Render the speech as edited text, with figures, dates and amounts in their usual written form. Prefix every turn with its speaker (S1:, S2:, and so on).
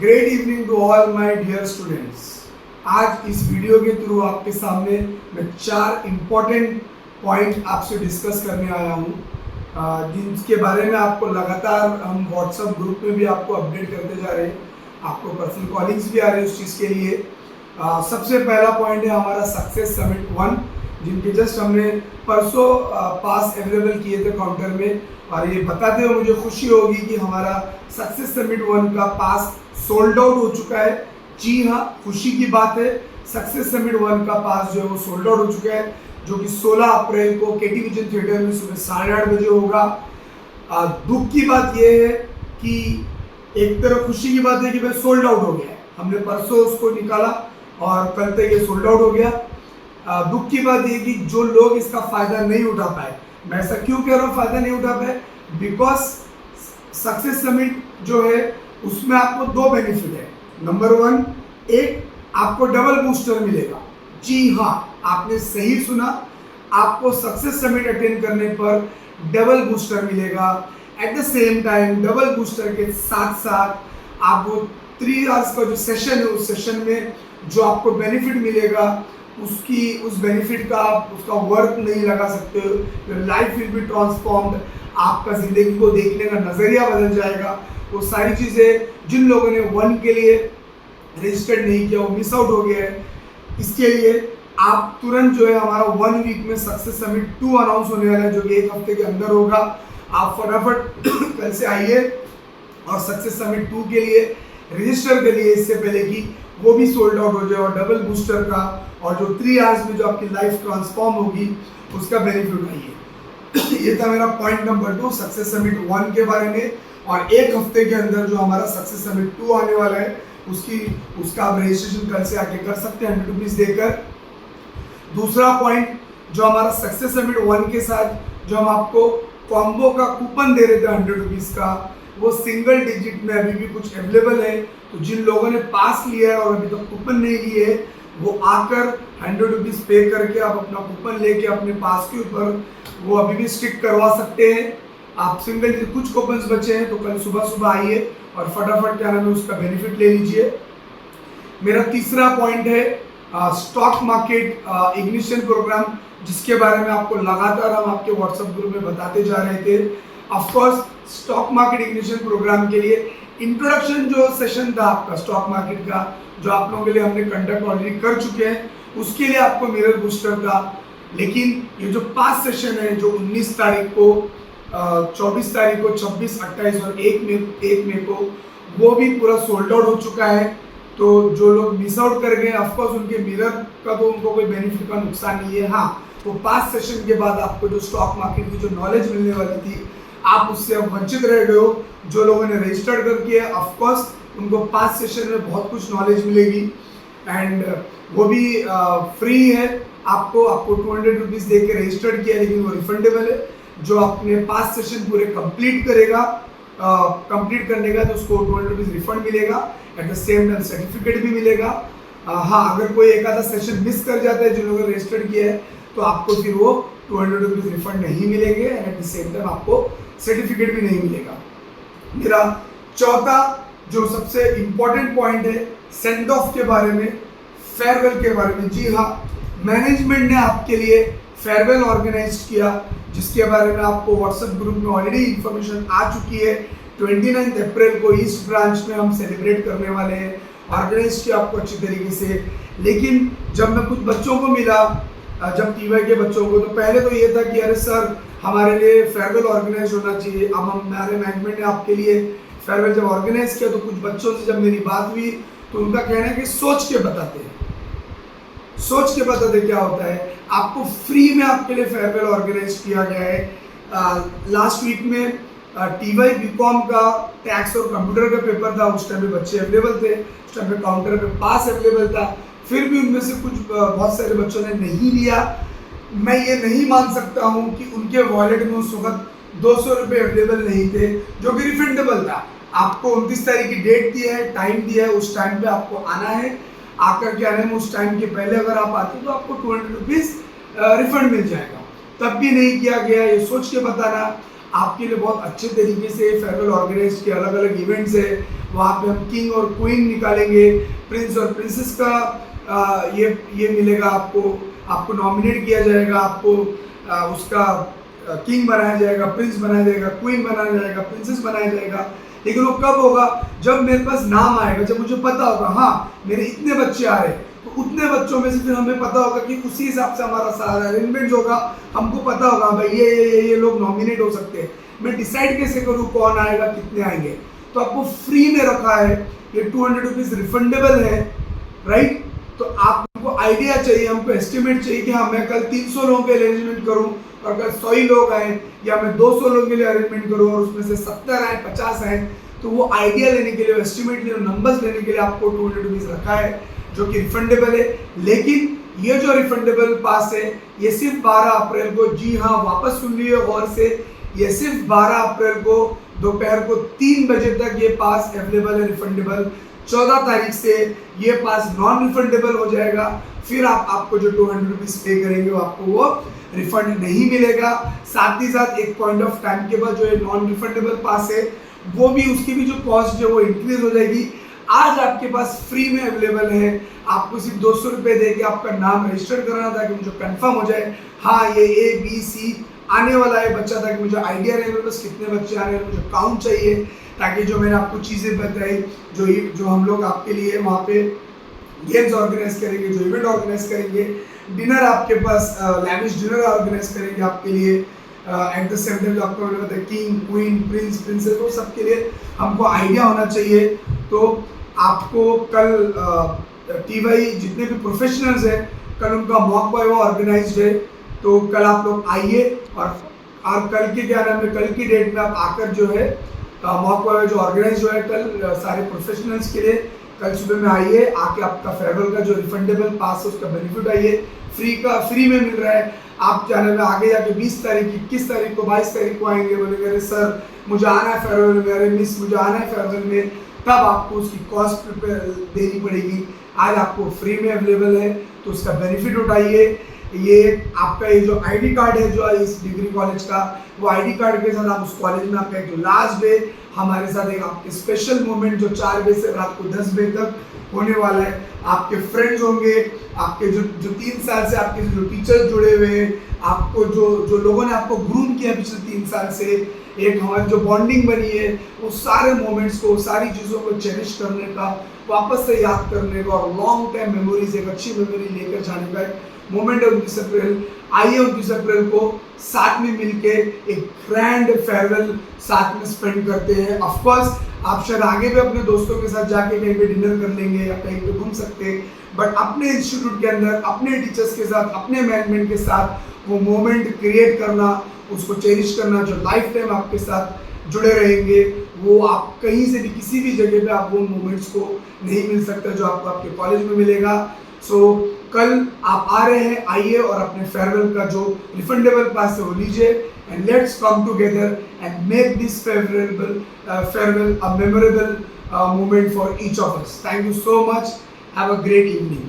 S1: Great evening to all my dear students. आज इस video के थ्रू आपके सामने मैं 4 इम्पॉर्टेंट पॉइंट आपसे डिस्कस करने आया हूँ, जिनके बारे में आपको लगातार हम व्हाट्सएप ग्रुप में भी आपको अपडेट करते जा रहे हैं। आपको पर्सनल कॉलिंग्स भी आ रहे हैं उस चीज़ के लिए। सबसे पहला पॉइंट है हमारा सक्सेस समिट 1, जिनके जस्ट हमने परसों पास अवेलेबल किए थे काउंटर में, और ये बताते हुए मुझे खुशी होगी कि हमारा सक्सेस समिट 1 का पास सोल्ड आउट हो चुका है। जी हाँ, खुशी की बात है, सक्सेस समिट 1 का पास जो है वो सोल्ड आउट हो चुका है, जो कि 16 अप्रैल को केटी विजन थिएटर में सुबह 8:30 बजे होगा। दुख की बात यह है कि एक तरफ खुशी की बात है कि भाई सोल्ड आउट हो गया है, हमने परसों उसको निकाला और कल तक ये सोल्ड आउट हो गया। दुख की बात यह कि जो लोग इसका फायदा नहीं उठा पाए, मैं ऐसा क्यों कह रहा हूँ फायदा नहीं उठा पाए, बिकॉज सक्सेस समिट जो है उसमें आपको 2 बेनिफिट है। नंबर 1, एक आपको डबल बूस्टर मिलेगा। जी हाँ, आपने सही सुना, आपको सक्सेस समिट अटेंड करने पर डबल बूस्टर मिलेगा। At the same time double booster के साथ साथ आप वो 3 आवर्स का जो सेशन है, उस सेशन में जो आपको बेनिफिट मिलेगा उस बेनिफिट का आप उसका वर्क नहीं लगा सकते। Your life will be transformed, आपका ज़िंदगी को देखने का नज़रिया बदल जाएगा। वो सारी चीज़ें जिन लोगों ने 1 के लिए रजिस्टर्ड नहीं किया वो मिस आउट हो गया है। इसके लिए आप तुरंत जो है हमारा 1 वीक में सक्सेस समिट 2 अनाउंस होने वाला है, जो कि 1 हफ्ते के अंदर होगा। आप फटाफट कल से आइए और सक्सेस समिट 2 के लिए रजिस्टर करिए, इससे पहले कि वो भी सोल्ड आउट हो जाए, और डबल बूस्टर का और जो 3 आवर्स में जो आपकी लाइफ ट्रांसफॉर्म होगी उसका बेनिफिट उठाइए। ये था मेरा पॉइंट नंबर 2 सक्सेस समिट 1 के बारे में। और 1 हफ्ते के अंदर जो हमारा सक्सेस समिट 2 आने वाला है उसका आप रजिस्ट्रेशन कल से आके कर सकते हैं 100 रुपीज़ देकर। दूसरा पॉइंट, जो हमारा सक्सेस समिट 1 के साथ जो हम आपको कॉम्बो का कूपन दे रहे थे 100 रुपीज़ का, वो सिंगल डिजिट में अभी भी कुछ अवेलेबल है। तो जिन लोगों ने पास लिया है और अभी तक कूपन नहीं लिए, वो आकर 100 रुपीज़ पे करके आप अपना कूपन लेके अपने पास के ऊपर वो अभी भी स्टिक करवा सकते हैं। आप सिंगल कुछ कूपन्स बचे हैं तो कल सुबह आइए और फटाफट क्या नाम है उसका बेनिफिट ले लीजिए। मेरा तीसरा पॉइंट है स्टॉक मार्केट इग्निशन प्रोग्राम, जिसके बारे में आपको लगातार हम आपके व्हाट्सएप ग्रुप में बताते जा रहे थे। Of course stock market ignition program के लिए इंट्रोडक्शन जो सेशन था आपका स्टॉक मार्केट का, जो आप लोगों के लिए हमने कंडक्ट ऑलरेडी कर चुके हैं, उसके लिए आपको मिरर बूस्टर था। लेकिन ये जो 5 सेशन है, जो 19 तारीख को, 24 तारीख को, 26, 28 और 1 मई को, वो भी पूरा सोल्ड आउट हो चुका है। तो जो लोग मिस आउट कर गए, ऑफकोर्स उनके मिरर का तो उनको कोई बेनिफिट का नुकसान नहीं है। हाँ, वो 5 सेशन के बाद आपको जो स्टॉक मार्केट की जो नॉलेज मिलने वाली थी, आप उससे अब वंचित रह गए हो। जो लोगों ने रजिस्टर्ड करके है, ऑफकोर्स उनको 5 सेशन में बहुत कुछ नॉलेज मिलेगी, एंड वो भी फ्री है। आपको 200 रुपीज़ दे के रजिस्टर्ड किया, लेकिन वो रिफंडेबल है। जो अपने 5 सेशन पूरे कंप्लीट करेगा, कंप्लीट करने का तो उसको 200 रुपीज़ रिफंड मिलेगा। At the same time certificate भी मिलेगा। हाँ, अगर कोई एक आधा सेशन मिस कर जाता है जिन लोगों ने रजिस्टर्ड किया है, तो आपको फिर वो 200 रुपीज़ रिफंड नहीं मिलेंगे, and at the same time आपको सर्टिफिकेट भी नहीं मिलेगा। मेरा चौथा जो सबसे इम्पोर्टेंट पॉइंट है सेंड ऑफ के बारे में, फेयरवेल के बारे में। जी हाँ, मैनेजमेंट ने आपके लिए फेयरवेल ऑर्गेनाइज किया, जिसके बारे में आपको व्हाट्सएप ग्रुप में ऑलरेडी इन्फॉर्मेशन आ चुकी है। 29 अप्रैल को ईस्ट ब्रांच में हम सेलिब्रेट करने वाले हैं। ऑर्गेनाइज किया आपको अच्छी तरीके से। लेकिन जब मैं कुछ बच्चों को मिला, जब टीवाई के बच्चों को, तो पहले तो ये था कि अरे सर, हमारे लिए फेयरवेल ऑर्गेनाइज होना चाहिए। अब हमारे मैनेजमेंट ने आपके लिए फेयरवेल जब ऑर्गेनाइज किया, तो कुछ बच्चों से जब मेरी बात हुई तो उनका कहना है कि सोच के बताते हैं, सोच के बताते क्या होता है। आपको फ्री में आपके लिए फेयरवेल ऑर्गेनाइज किया गया है। लास्ट वीक में टीवाई बीकॉम का टैक्स और कंप्यूटर का पेपर था, उस टाइम पे बच्चे अवेलेबल थे, उस टाइम पे काउंटर पे पास अवेलेबल था। फिर भी उनमें से कुछ बहुत सारे बच्चों ने नहीं लिया। मैं ये नहीं मान सकता हूँ कि उनके वॉलेट में उस वक्त 200 रुपये अवेलेबल नहीं थे, जो कि रिफंडेबल था। आपको 29 तारीख की डेट दी है, टाइम दिया है, उस टाइम पे आपको आना है। आकर के आने में उस टाइम के पहले अगर आप आते तो आपको 200 रुपीज़ रिफंड मिल जाएगा। तब भी नहीं किया गया। ये सोच के बताना, आपके लिए बहुत अच्छे तरीके से फेयरवेल ऑर्गेनाइज किए, अलग अलग इवेंट्स है, वहाँ पे हम किंग और क्वीन निकालेंगे, प्रिंस और प्रिंसेस का ये मिलेगा आपको नॉमिनेट किया जाएगा, आपको उसका किंग बनाया जाएगा, प्रिंस बनाया जाएगा, क्वीन बनाया जाएगा, प्रिंसेस बनाया जाएगा। लेकिन वो कब होगा? जब मेरे पास नाम आएगा, जब मुझे पता होगा हाँ मेरे इतने बच्चे आ रहे हैं, तो उतने बच्चों में से फिर हमें पता होगा कि उसी हिसाब से हमारा सारा अरेंजमेंट होगा, हमको पता होगा भाई ये लोग नॉमिनेट हो सकते हैं। मैं डिसाइड कैसे करूँ कौन आएगा, कितने आएंगे? तो आपको फ्री में रखा है, ये 200 रुपीज़ रिफंडेबल है, राइट? तो आपको आइडिया चाहिए, हमको एस्टिमेट चाहिए कि हाँ मैं कल 300 लोगों के लिए अरेंजमेंट करूँ और कल 100 ही लोग आए, या मैं 200 लोगों के लिए अरेंजमेंट करूँ और उसमें से 70 आए, 50 आए। तो वो आइडिया लेने के लिए, एस्टिमेट लेने, नंबर्स लेने के लिए आपको 200 रुपीज़ रखा है, जो कि रिफंडेबल है। लेकिन ये जो रिफंडेबल पास है ये सिर्फ 12 अप्रैल को, जी हाँ वापस सुन लीजिए गौर से, ये सिर्फ 12 अप्रैल को दोपहर को 3 बजे तक ये पास अवेलेबल है, रिफंडेबल। 14 तारीख से ये पास नॉन रिफंडेबल हो जाएगा, फिर आपको जो 200 रुपीज़ पे करेंगे वो आपको वो रिफंड नहीं मिलेगा। साथ ही साथ एक पॉइंट ऑफ टाइम के बाद जो ये नॉन रिफंडेबल पास है वो भी, उसकी भी जो कॉस्ट है वो इंक्रीज हो जाएगी। आज आपके पास फ्री में अवेलेबल है, आपको सिर्फ 200 रुपये दे के आपका नाम रजिस्टर करना था कि मुझे कंफर्म हो जाए हाँ ये A B C आने वाला है बच्चा, था कि मुझे आइडिया रहे बस कितने बच्चे आने वाले, मुझे काउंट चाहिए, ताकि जो मैंने आपको चीज़ें बताई, जो हम लोग आपके लिए वहाँ पे गेम्स ऑर्गेनाइज करेंगे, जो इवेंट ऑर्गेनाइज करेंगे, डिनर आपके पास लैविश डिनर ऑर्गेनाइज करेंगे आपके लिए एट द सेम टाइम। आपको मैंने बताया किंग, क्वीन, प्रिंस, प्रिंसेस, वो सबके लिए हमको आइडिया होना चाहिए। तो आपको कल TY जितने भी प्रोफेशनल्स हैं, कल उनका मॉक बॉय वो ऑर्गेनाइज्ड है, तो कल आप लोग आइए और कल के क्या नाम है, कल की डेट में आप आकर जो है मॉक बॉय जो ऑर्गेनाइज जो है कल सारे प्रोफेशनल्स के लिए, कल सुबह में आइए, आके आपका फेयरवेल का जो रिफंडेबल पास है उसका बेनिफिट आइए, फ्री में मिल रहा है। आप जाने में आगे जाके 20 तारीख, 21 तारीख को, 22 तारीख को आएंगे, बोलेंगे अरे सर मुझे आना है फेयरवेल में, अरे मिस मुझे आना है फेयरवेल में, तब आपको उसकी कॉस्ट देनी पड़ेगी। आज आपको फ्री में अवेलेबल है, तो उसका बेनिफिट उठाइए। ये आपका ये जो ID कार्ड है जो इस डिग्री कॉलेज का, वो ID कार्ड के साथ आप उस कॉलेज में आपका एक जो लास्ट डे हमारे साथ एक आपके स्पेशल मोमेंट जो 4 बजे से रात को 10 बजे तक होने वाला है, आपके फ्रेंड्स होंगे, आपके जो 3 साल से आपके जो टीचर्स जुड़े हुए हैं, आपको जो लोगों ने आपको ग्रूम किया पिछले 3 साल से, एक हमारी जो बॉन्डिंग बनी है, वो सारे मोमेंट्स को, सारी चीज़ों को चेरिश करने का, वापस से याद करने का और लॉन्ग टाइम मेमोरीज, एक अच्छी मेमोरी लेकर जाने का मोमेंट है 29 अप्रैल। आइए 29 अप्रैल को साथ में मिलके एक ग्रैंड फेयरवेल साथ में स्पेंड करते हैं। ऑफ कोर्स आप शायद आगे भी अपने दोस्तों के साथ जाके कहीं पे डिनर कर लेंगे या कहीं पे घूम सकते हैं, बट अपने इंस्टीट्यूट के अंदर अपने टीचर्स के साथ, अपने मैनेजमेंट के साथ वो मोमेंट क्रिएट करना, उसको चेरिश करना, जो लाइफ टाइम आपके साथ जुड़े रहेंगे, वो आप कहीं से भी किसी भी जगह पे आप वो मोमेंट्स को नहीं मिल सकता जो आपको आपके कॉलेज में मिलेगा। सो कल आप आ रहे हैं, आइए और अपने फेयरवेल का जो रिफंडेबल पास है वो लीजिए, and let's come together and make this farewell a memorable moment for each of us. Thank you so much. Have a great evening.